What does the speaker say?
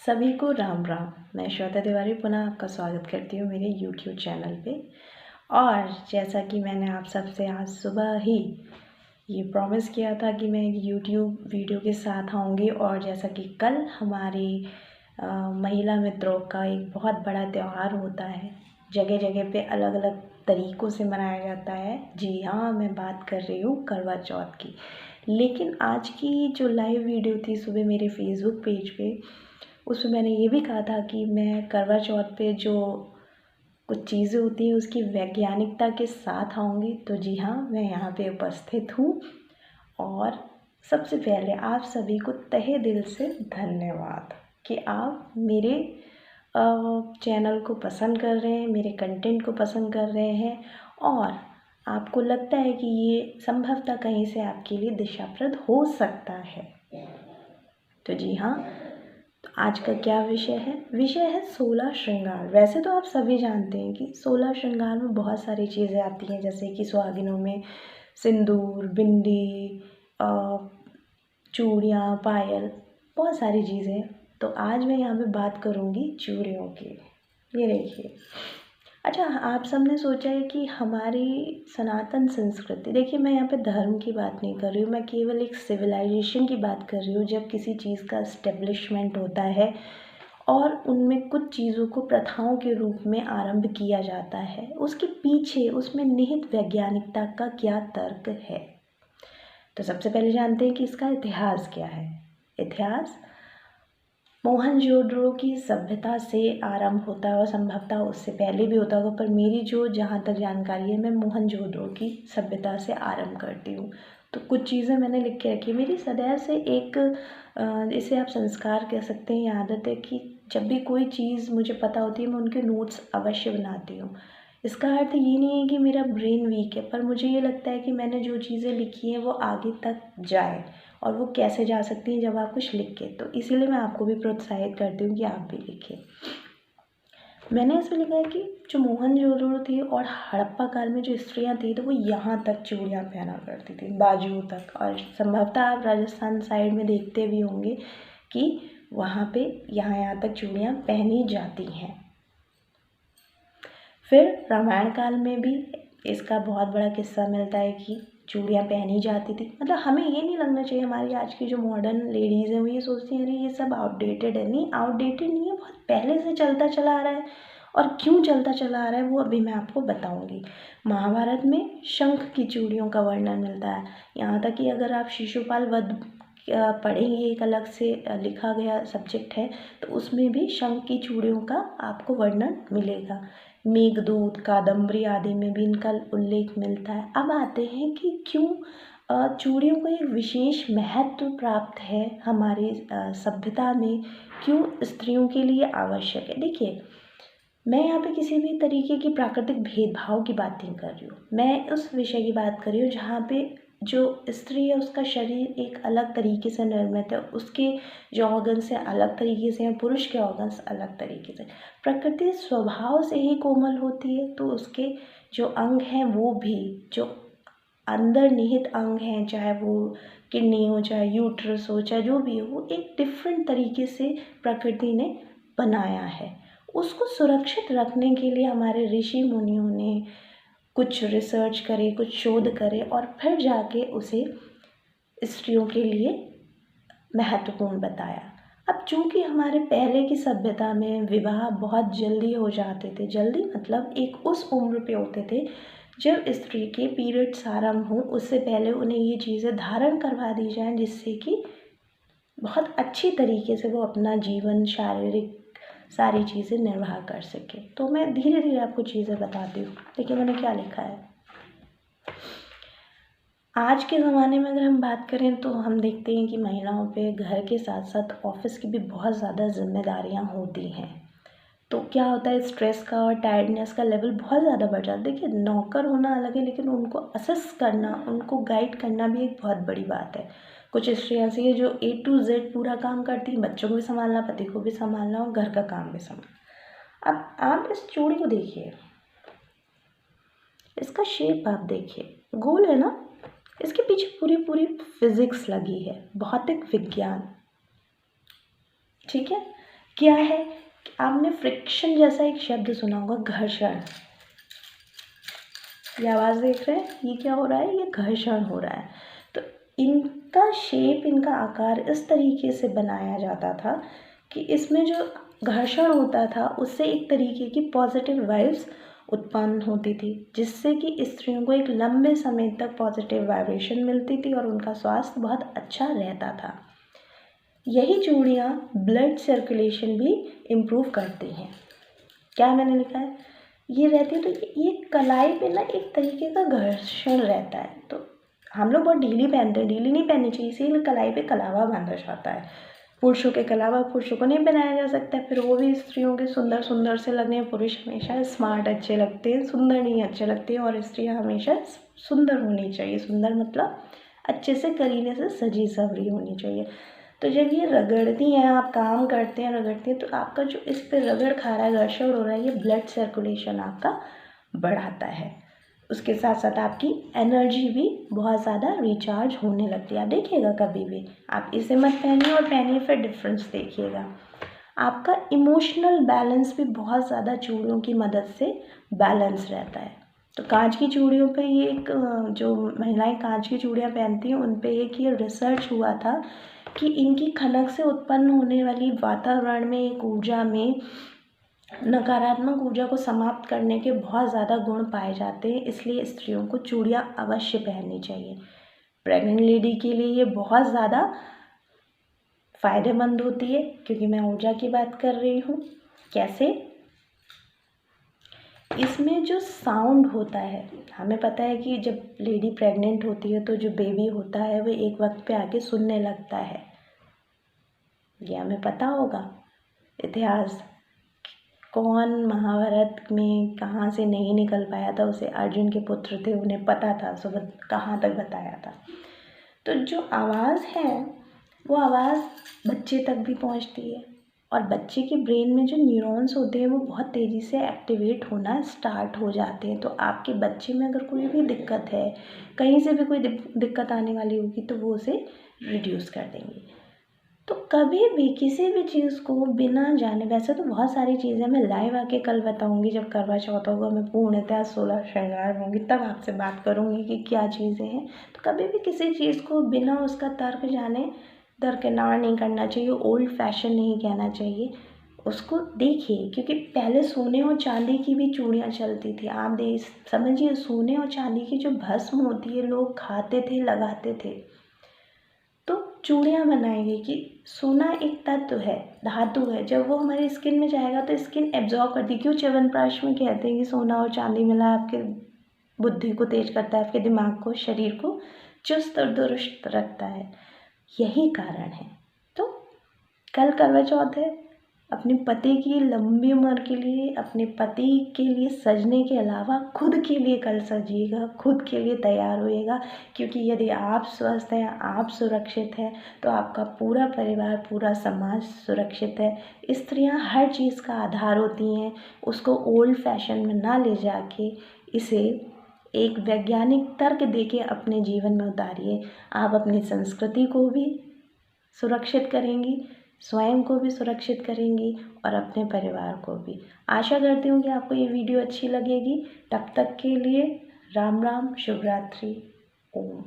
सभी को राम राम। मैं श्वेता तिवारी पुनः आपका स्वागत करती हूँ मेरे YouTube चैनल पे। और जैसा कि मैंने आप सबसे आज सुबह ही ये प्रॉमिस किया था कि मैं YouTube वीडियो के साथ आऊँगी, और जैसा कि कल हमारी महिला मित्रों का एक बहुत बड़ा त्यौहार होता है, जगह जगह पे अलग अलग तरीक़ों से मनाया जाता है। जी हाँ, मैं बात कर रही हूँ करवा चौथ की। लेकिन आज की जो लाइव वीडियो थी सुबह मेरे फेसबुक पेज पे, उसमें मैंने ये भी कहा था कि मैं करवा चौथ पे जो कुछ चीज़ें होती हैं उसकी वैज्ञानिकता के साथ आऊँगी। तो जी हाँ, मैं यहाँ पे उपस्थित हूँ। और सबसे पहले आप सभी को तहे दिल से धन्यवाद कि आप मेरे चैनल को पसंद कर रहे हैं, मेरे कंटेंट को पसंद कर रहे हैं, और आपको लगता है कि ये संभवतः कहीं से आपके लिए दिशाप्रद हो सकता है। तो जी हाँ, तो आज का क्या विषय है? विषय है 16 श्रृंगार। वैसे तो आप सभी जानते हैं कि 16 श्रृंगार में बहुत सारी चीज़ें आती हैं, जैसे कि सुहागिनों में सिंदूर, बिंदी, चूड़ियाँ, पायल, बहुत सारी चीज़ें। तो आज मैं यहाँ पे बात करूँगी चूड़ियों की। ये देखिए। अच्छा, आप सबने सोचा है कि हमारी सनातन संस्कृति, देखिए मैं यहाँ पे धर्म की बात नहीं कर रही हूँ, मैं केवल एक सिविलाइजेशन की बात कर रही हूँ। जब किसी चीज़ का एस्टेब्लिशमेंट होता है और उनमें कुछ चीज़ों को प्रथाओं के रूप में आरंभ किया जाता है, उसके पीछे उसमें निहित वैज्ञानिकता का क्या तर्क है। तो सबसे पहले जानते हैं कि इसका इतिहास क्या है। इतिहास मोहनजोदड़ो की सभ्यता से आरंभ होता है, और संभवतः उससे पहले भी होता होगा, पर मेरी जो जहाँ तक जानकारी है मैं मोहनजोदड़ो की सभ्यता से आरंभ करती हूँ। तो कुछ चीज़ें मैंने लिख के रखी है। मेरी सदैव से एक इसे आप संस्कार कह सकते हैं, आदत है कि जब भी कोई चीज़ मुझे पता होती है मैं उनके नोट्स अवश्य बनाती हूँ। इसका अर्थ ये नहीं है कि मेरा ब्रेन वीक है, पर मुझे ये लगता है कि मैंने जो चीज़ें लिखी हैं वो आगे तक जाए, और वो कैसे जा सकती हैं जब आप कुछ लिख के। तो इसीलिए मैं आपको भी प्रोत्साहित करती हूँ कि आप भी लिखें। मैंने इसमें लिखा है कि जो मोहनजोदड़ो थी और हड़प्पा काल में जो स्त्रियाँ थी, तो वो यहाँ तक चूड़ियाँ पहना करती थी, बाजुओं तक। और संभवतः आप राजस्थान साइड में देखते भी होंगे कि वहाँ पे यहाँ तक चूड़ियाँ पहनी जाती हैं। फिर रामायण काल में भी इसका बहुत बड़ा किस्सा मिलता है कि चूड़ियाँ पहनी जाती थी। मतलब हमें ये नहीं लगना चाहिए, हमारी आज की जो मॉडर्न लेडीज़ हैं वो ये सोचती हैं अरे ये सब आउटडेटेड है। नहीं, आउटडेटेड नहीं है, बहुत पहले से चलता चला आ रहा है। और क्यों चलता चला आ रहा है वो अभी मैं आपको बताऊंगी। महाभारत में शंख की चूड़ियों का वर्णन मिलता है। यहाँ तक कि अगर आप शिशुपाल वध पढ़ेंगे, एक अलग से लिखा गया सब्जेक्ट है, तो उसमें भी शंख की चूड़ियों का आपको वर्णन मिलेगा। मेघदूत, कादम्बरी आदि में भी इनका उल्लेख मिलता है। अब आते हैं कि क्यों चूड़ियों को एक विशेष महत्व प्राप्त है हमारी सभ्यता में, क्यों स्त्रियों के लिए आवश्यक है। देखिए, मैं यहाँ पे किसी भी तरीके की प्राकृतिक भेदभाव की बात नहीं कर रही हूँ, मैं उस विषय की बात कर रही हूँ जहाँ पे जो स्त्री है उसका शरीर एक अलग तरीके से निर्मित है, उसके जो ऑर्गन से अलग तरीके से हैं, पुरुष के ऑर्गन्स अलग तरीके से। प्रकृति स्वभाव से ही कोमल होती है, तो उसके जो अंग हैं वो भी, जो अंदर निहित अंग हैं, चाहे वो किडनी हो, चाहे यूट्रस हो, चाहे जो भी हो, वो एक डिफरेंट तरीके से प्रकृति ने बनाया है। उसको सुरक्षित रखने के लिए हमारे ऋषि मुनियों ने कुछ रिसर्च करे, कुछ शोध करे, और फिर जाके उसे स्त्रियों के लिए महत्वपूर्ण बताया। अब चूँकि हमारे पहले की सभ्यता में विवाह बहुत जल्दी हो जाते थे, जल्दी मतलब एक उस उम्र पे होते थे जब स्त्री के पीरियड्स आरंभ हों, उससे पहले उन्हें ये चीज़ें धारण करवा दी जाएं, जिससे कि बहुत अच्छी तरीके से वो अपना जीवन, शारीरिक सारी चीज़ें निर्वाह कर सके। तो मैं धीरे धीरे आपको चीज़ें बताती हूँ। देखिए मैंने क्या लिखा है। आज के ज़माने में अगर हम बात करें तो हम देखते हैं कि महिलाओं पे घर के साथ साथ ऑफिस की भी बहुत ज़्यादा जिम्मेदारियाँ होती हैं। तो क्या होता है, स्ट्रेस का और टायर्डनेस का लेवल बहुत ज़्यादा बढ़ जाता है। देखिए, नौकर होना अलग है, लेकिन उनको असिस्ट करना, उनको गाइड करना भी एक बहुत बड़ी बात है। कुछ स्त्रियाँ ऐसी है जो A to Z पूरा काम करती हैं, बच्चों को भी संभालना, पति को भी संभालना और घर का काम भी संभालना। अब आप इस चूड़ी को देखिए, इसका शेप आप देखिए, गोल है ना। इसके पीछे पूरी पूरी फिजिक्स लगी है, भौतिक विज्ञान। ठीक है, क्या है, आपने फ्रिक्शन जैसा एक शब्द सुना होगा, घर्षण। ये आवाज़ देख रहे हैं, ये क्या हो रहा है, ये घर्षण हो रहा है। तो इनका शेप, इनका आकार इस तरीके से बनाया जाता था कि इसमें जो घर्षण होता था उससे एक तरीके की पॉजिटिव वाइब्स उत्पन्न होती थी, जिससे कि स्त्रियों को एक लंबे समय तक पॉजिटिव वाइब्रेशन मिलती थी और उनका स्वास्थ्य बहुत अच्छा रहता था। यही चूड़ियाँ ब्लड सर्कुलेशन भी इम्प्रूव करती हैं। क्या मैंने लिखा है, ये रहती है, तो ये कलाई पे ना एक तरीके का घर्षण रहता है। तो हम लोग बहुत ढीली पहनते हैं, ढीली नहीं पहननी चाहिए, इसीलिए कलाई पे कलावा बांधा जाता है। पुरुषों के कलावा पुरुषों को नहीं पहनाया जा सकता, फिर वो भी स्त्रियों के सुंदर सुंदर से लगने हैं। पुरुष हमेशा स्मार्ट अच्छे लगते हैं, सुंदर नहीं अच्छे लगते हैं, और स्त्रियाँ हमेशा सुंदर होनी चाहिए। सुंदर मतलब अच्छे से करीने से सजी सवरी होनी चाहिए। तो जब ये रगड़ती हैं, आप काम करते हैं, रगड़ती हैं, तो आपका जो इस पर रगड़ खा रहा है, घर्षण हो रहा है, ये ब्लड सर्कुलेशन आपका बढ़ाता है। उसके साथ साथ आपकी एनर्जी भी बहुत ज़्यादा रिचार्ज होने लगती है। आप देखिएगा, कभी भी आप इसे मत पहनिए और पहनिए, फिर डिफरेंस देखिएगा। आपका इमोशनल बैलेंस भी बहुत ज़्यादा चूड़ियों की मदद से बैलेंस रहता है। तो कांच की चूड़ियों पे ये एक जो महिलाएं कांच की चूड़ियाँ पहनती हैं, उन पे एक ये रिसर्च हुआ था कि इनकी खनक से उत्पन्न होने वाली वातावरण में एक ऊर्जा में नकारात्मक ऊर्जा को समाप्त करने के बहुत ज़्यादा गुण पाए जाते हैं। इसलिए स्त्रियों को चूड़ियाँ अवश्य पहननी चाहिए। प्रेग्नेंट लेडी के लिए ये बहुत ज़्यादा फ़ायदेमंद होती है, क्योंकि मैं ऊर्जा की बात कर रही हूँ। कैसे, इसमें जो साउंड होता है, हमें पता है कि जब लेडी प्रेग्नेंट होती है तो जो बेबी होता है वो एक वक्त पे आके सुनने लगता है। ये हमें पता होगा। इतिहास, कौन महाभारत में कहाँ से नहीं निकल पाया था, उसे अर्जुन के पुत्र थे, उन्हें पता था, सो कहाँ तक बताया था। तो जो आवाज़ है वो आवाज़ बच्चे तक भी पहुँचती है, और बच्चे के ब्रेन में जो न्यूरॉन्स होते हैं वो बहुत तेज़ी से एक्टिवेट होना स्टार्ट हो जाते हैं। तो आपके बच्चे में अगर कोई भी दिक्कत है, कहीं से भी कोई दिक्कत आने वाली होगी, तो वो उसे रिड्यूस कर देंगे। तो कभी भी किसी भी चीज़ को बिना जाने, वैसे तो बहुत सारी चीज़ें मैं लाइव आके कल बताऊंगी, जब करवा चौथ होगा, मैं पूर्णतः 16 श्रृंगार होंगी, तब आपसे बात करूंगी कि क्या चीज़ें हैं। तो कभी भी किसी चीज़ को बिना उसका तर्क जाने दरकिनार नहीं करना चाहिए, ओल्ड फैशन नहीं कहना चाहिए। उसको देखिए, क्योंकि पहले सोने और चांदी की भी चूड़ियाँ चलती थी। आप समझिए, सोने और चांदी की जो भस्म होती है लोग खाते थे, लगाते थे। तो चूड़ियाँ बनाई गई कि सोना एक तत्व है, धातु है, जब वो हमारी स्किन में जाएगा तो स्किन एब्जॉर्ब करती है। क्यों च्यवनप्राश में कहते हैं कि सोना और चांदी मिला आपके बुद्धि को तेज करता है, आपके दिमाग को, शरीर को चुस्त और दुरुस्त रखता है। यही कारण है। तो कल करवा चौथ है, अपने पति की लंबी उम्र के लिए, अपने पति के लिए सजने के अलावा खुद के लिए कल सजिएगा, खुद के लिए तैयार होइएगा। क्योंकि यदि आप स्वस्थ हैं, आप सुरक्षित हैं, तो आपका पूरा परिवार, पूरा समाज सुरक्षित है। स्त्रियां हर चीज़ का आधार होती हैं। उसको ओल्ड फैशन में ना ले जाके इसे एक वैज्ञानिक तर्क देके अपने जीवन में उतारिए। आप अपनी संस्कृति को भी सुरक्षित करेंगी, स्वयं को भी सुरक्षित करेंगी, और अपने परिवार को भी। आशा करती हूँ कि आपको ये वीडियो अच्छी लगेगी। तब तक के लिए राम राम, शुभ रात्रि, ओम।